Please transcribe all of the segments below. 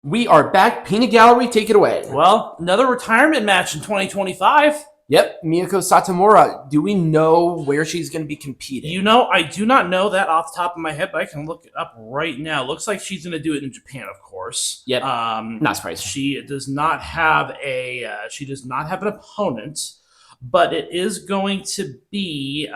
We are back. Peanut Gallery, take it away. Well, another retirement match in 2025. Yep, Miyako Satomura. Do we know where she's going to be competing? You know, I do not know that off the top of my head, but I can look it up right now. Looks like she's going to do it in Japan, of course. Yep. Not surprising. She does not have an opponent, but it is going to be.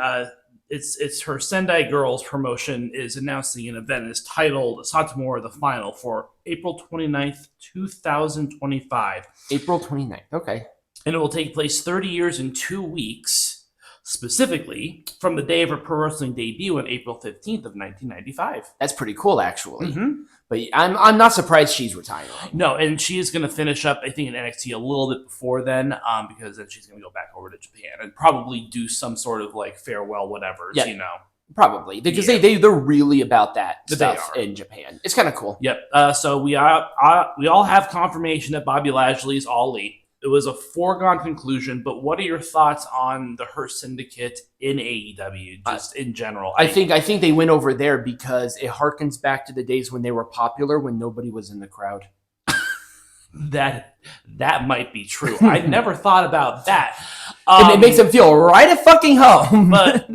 It's her Sendai Girls promotion is announcing an event is titled Satomura the Final for April 29th, 2025. April 29th, okay. And it will take place 30 years and 2 weeks, specifically from the day of her pro wrestling debut on April 15th of 1995. That's pretty cool, actually. Mm-hmm. But I'm not surprised she's retiring. No, and she is going to finish up, I think, in NXT a little bit before then, because then she's going to go back over to Japan and probably do some sort of like farewell, whatever, yep. you know. Probably, because they're really about that stuff in Japan. It's kind of cool. Yep. So we all have confirmation that Bobby Lashley is All Elite. It was a foregone conclusion, but what are your thoughts on the Hurt Syndicate in AEW, just in general? I think they went over there because it harkens back to the days when they were popular, when nobody was in the crowd. That might be true. I never thought about that. And it makes them feel right at fucking home. But,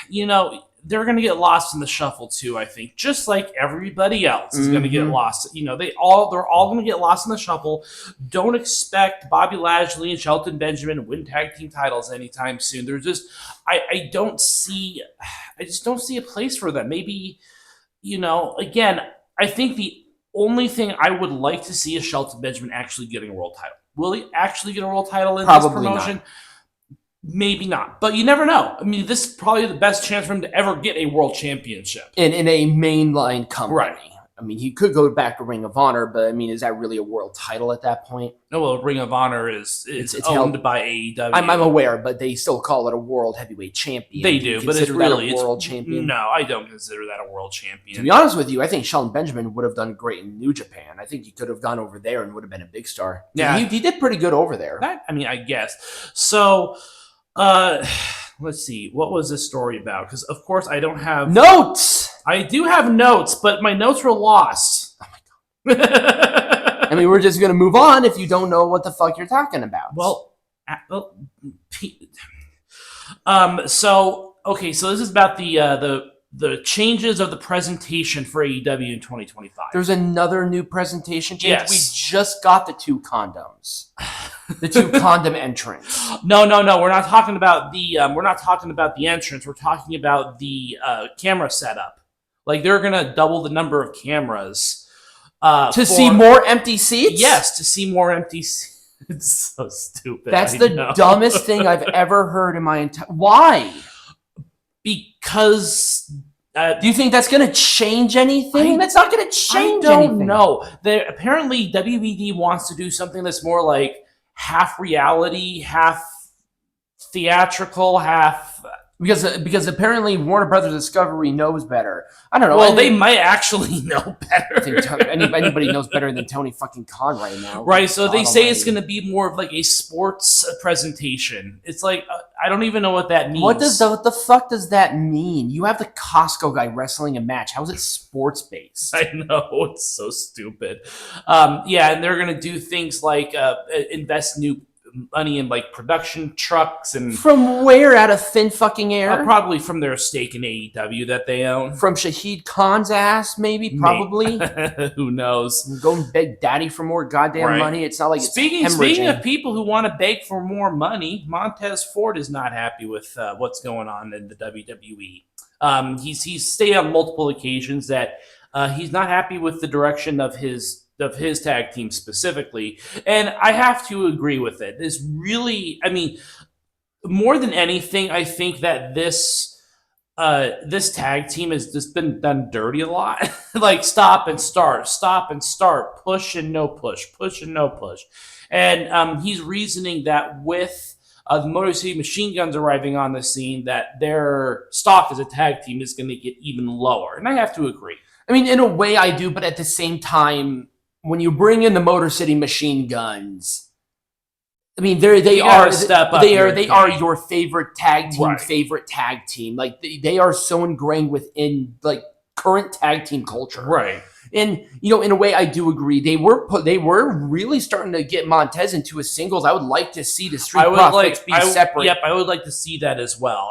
you know, they're going to get lost in the shuffle too, I think. Just like everybody else is going to get lost. You know, they're all going to get lost in the shuffle. Don't expect Bobby Lashley and Shelton Benjamin to win tag team titles anytime soon. They're just I just don't see a place for them. Maybe, you know, again, I think the only thing I would like to see is Shelton Benjamin actually getting a world title. Will he actually get a world title in this promotion? Not. Maybe not, but you never know. I mean, this is probably the best chance for him to ever get a world championship. In a mainline company. Right. I mean, he could go back to Ring of Honor, but I mean, is that really a world title at that point? No, well, Ring of Honor is owned by AEW. I'm aware, but they still call it a world heavyweight champion. They do, but it's really a world champion. No, I don't consider that a world champion. To be honest with you, I think Shelton Benjamin would have done great in New Japan. I think he could have gone over there and would have been a big star. Yeah, he did pretty good over there. I guess so. Let's see. What was this story about? Because of course I don't have notes. I do have notes, but my notes were lost. Oh my god! I mean, we're just gonna move on if you don't know what the fuck you're talking about. So this is about the changes of the presentation for AEW in 2025. There's another new presentation change. Yes. We just got the 2 condoms. The 2 condom entrants. No. We're not talking about the entrance. We're talking about the camera setup. Like they're gonna double the number of cameras to see more empty seats. Yes, to see more empty seats. It's so stupid. That's the dumbest thing I've ever heard in my entire. Why? Because do you think that's going to change anything? That's not going to change anything. I don't know. Apparently, WBD wants to do something that's more like half reality, half theatrical, half... Because apparently Warner Brothers Discovery knows better. I don't know. Well, they might actually know better. I think anybody knows better than Tony fucking Khan right now. Right, so they say it's going to be more of like a sports presentation. It's like, I don't even know what that means. What the fuck does that mean? You have the Costco guy wrestling a match. How is it sports-based? I know, it's so stupid. Yeah, and they're going to do things like invest new money in like production trucks and from where? Out of thin fucking air? Probably from their stake in AEW that they own. From Shahid Khan's ass, maybe. Probably. Who knows? Go and beg daddy for more goddamn money. It's not like speaking of people who want to beg for more money, Montez Ford is not happy with what's going on in the WWE. He's stated on multiple occasions that he's not happy with the direction of his tag team specifically, and I have to agree with it. This really, I mean, more than anything, I think that this tag team has just been done dirty a lot. Like stop and start, push and no push, push and no push. And he's reasoning that with the Motor City Machine Guns arriving on the scene, that their stock as a tag team is going to get even lower. And I have to agree. I mean, in a way I do, but at the same time, when you bring in the Motor City Machine Guns, I mean, they are your favorite tag team, Like they are so ingrained within like current tag team culture, right? And in a way, I do agree. They were really starting to get Montez into a singles. I would like to see the Street Profits be separate. Yep, I would like to see that as well.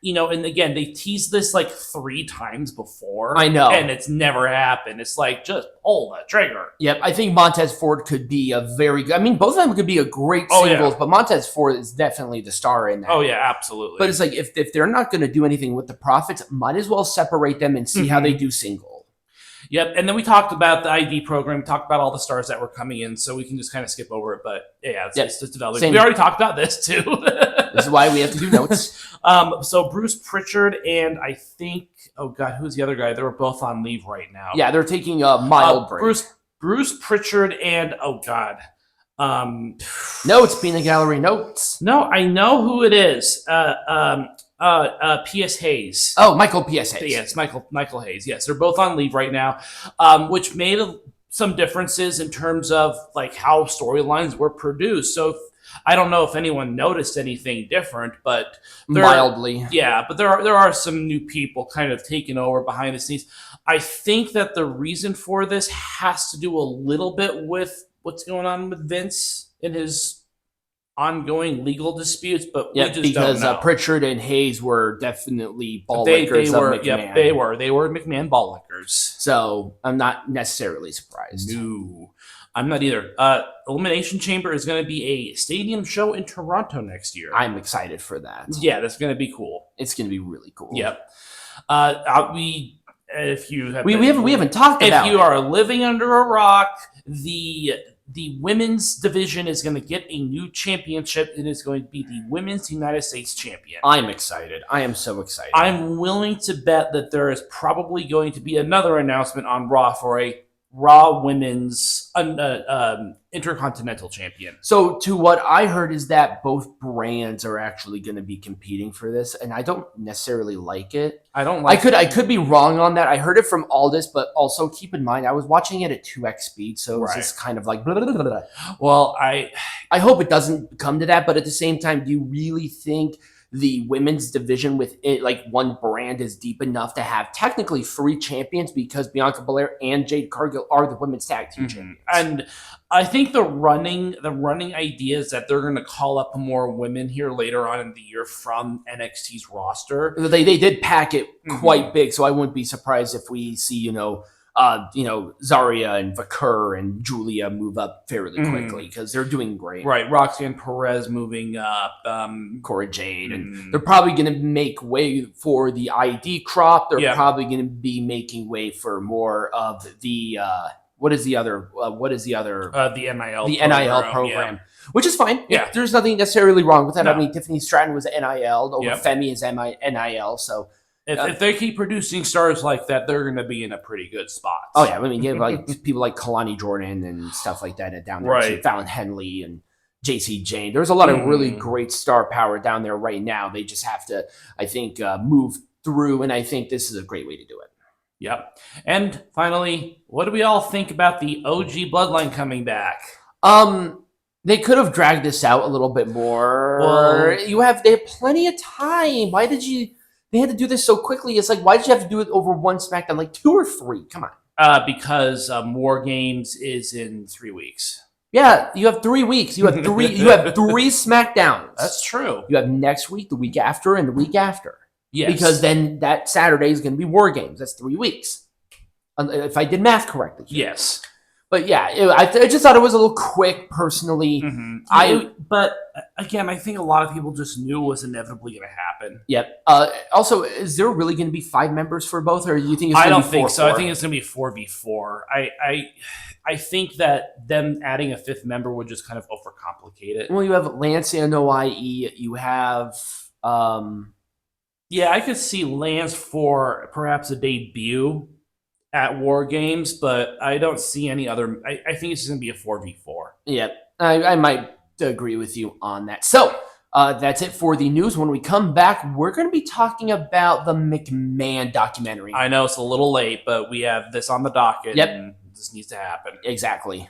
And again, they teased this like 3 times before. I know, and it's never happened. It's like just pull the trigger. Yep, I think Montez Ford could be a very good. I mean, both of them could be a great singles, but Montez Ford is definitely the star in that. Oh yeah, absolutely. But it's like if they're not going to do anything with the Profits, might as well separate them and see how they do single. Yep, and then we talked about the ID program, talked about all the stars that were coming in, so we can just kind of skip over it. But it's just developing. We already talked about this too. This is why we have to do notes. So Bruce Pritchard and I think, who's the other guy? They were both on leave right now. Yeah, they're taking a mild break. Bruce Pritchard and Notes, Peanut Gallery notes. No, I know who it is. P.S. Hayes. Oh, Michael P.S. Hayes. Yes, Michael Hayes. Yes, they're both on leave right now, which made some differences in terms of like how storylines were produced. So I don't know if anyone noticed anything different, but mildly, but there are some new people kind of taking over behind the scenes. I think that the reason for this has to do a little bit with what's going on with Vince and his ongoing legal disputes, but we just because don't know. Pritchard and Hayes were definitely ball lickers of McMahon. Yep, they were McMahon ball lickers. So I'm not necessarily surprised. No, I'm not either. Elimination Chamber is going to be a stadium show in Toronto next year. I'm excited for that. Yeah, that's going to be cool. It's going to be really cool. Yep. We haven't talked about. If you are living under a rock, the women's division is going to get a new championship. It is going to be the Women's United States Champion. I'm excited. I am so excited. I'm willing to bet that there is probably going to be another announcement on Raw for a Raw Women's Intercontinental Champion. So, to what I heard is that both brands are actually going to be competing for this, and I don't necessarily like it. I don't like I could be wrong on that. I heard it from Aldis, but also keep in mind I was watching it at 2x speed, so it's just kind of like blah, blah, blah, blah. Well, I hope it doesn't come to that, but at the same time, do you really think the women's division with it, like one brand, is deep enough to have technically 3 champions, because Bianca Belair and Jade Cargill are the women's tag team champions? And I think the running idea is that they're going to call up more women here later on in the year from NXT's roster. They did pack it quite big, so I wouldn't be surprised if we see Zarya and Vakur and Julia move up fairly quickly, because they're doing great. Right, Roxanne Perez moving up, Cora Jade, and they're probably going to make way for the ID crop. They're probably going to be making way for more of the the NIL program, which is fine. Yeah, there's nothing necessarily wrong with that. No. I mean, Tiffany Stratton was NIL over Femi is NIL, so. If they keep producing stars like that, they're going to be in a pretty good spot. Oh, yeah. I mean, you have like people like Kalani Jordan and stuff like that down there. Right. Fallon Henley and JC Jane. There's a lot of really great star power down there right now. They just have to, I think, move through, and I think this is a great way to do it. Yep. And finally, what do we all think about the OG Bloodline coming back? They could have dragged this out a little bit more. Well, they have plenty of time. Why did they had to do this so quickly? It's like, why did you have to do it over one SmackDown? Like 2 or 3? Come on. Because War Games is in 3 weeks. Yeah, you have 3 weeks. You have 3. You have 3 SmackDowns. That's true. You have next week, the week after, and the week after. Yes. Because then that Saturday is going to be War Games. That's 3 weeks. If I did math correctly. Yes. But yeah, I just thought it was a little quick, personally. But again, I think a lot of people just knew it was inevitably going to happen. Yep. Also, is there really going to be 5 members for both, or do you think it's going to be 4-4? I don't think so. I think it's going to be 4v4. I think that them adding a 5th member would just kind of overcomplicate it. Well, you have Lance and OIE. You have... Yeah, I could see Lance for perhaps a debut at War Games, but I don't see any other. I think it's just going to be a 4v4. Yeah, I might agree with you on that. So that's it for the news. When we come back, we're going to be talking about the McMahon documentary. I know it's a little late, but we have this on the docket. Yep. And this needs to happen. Exactly.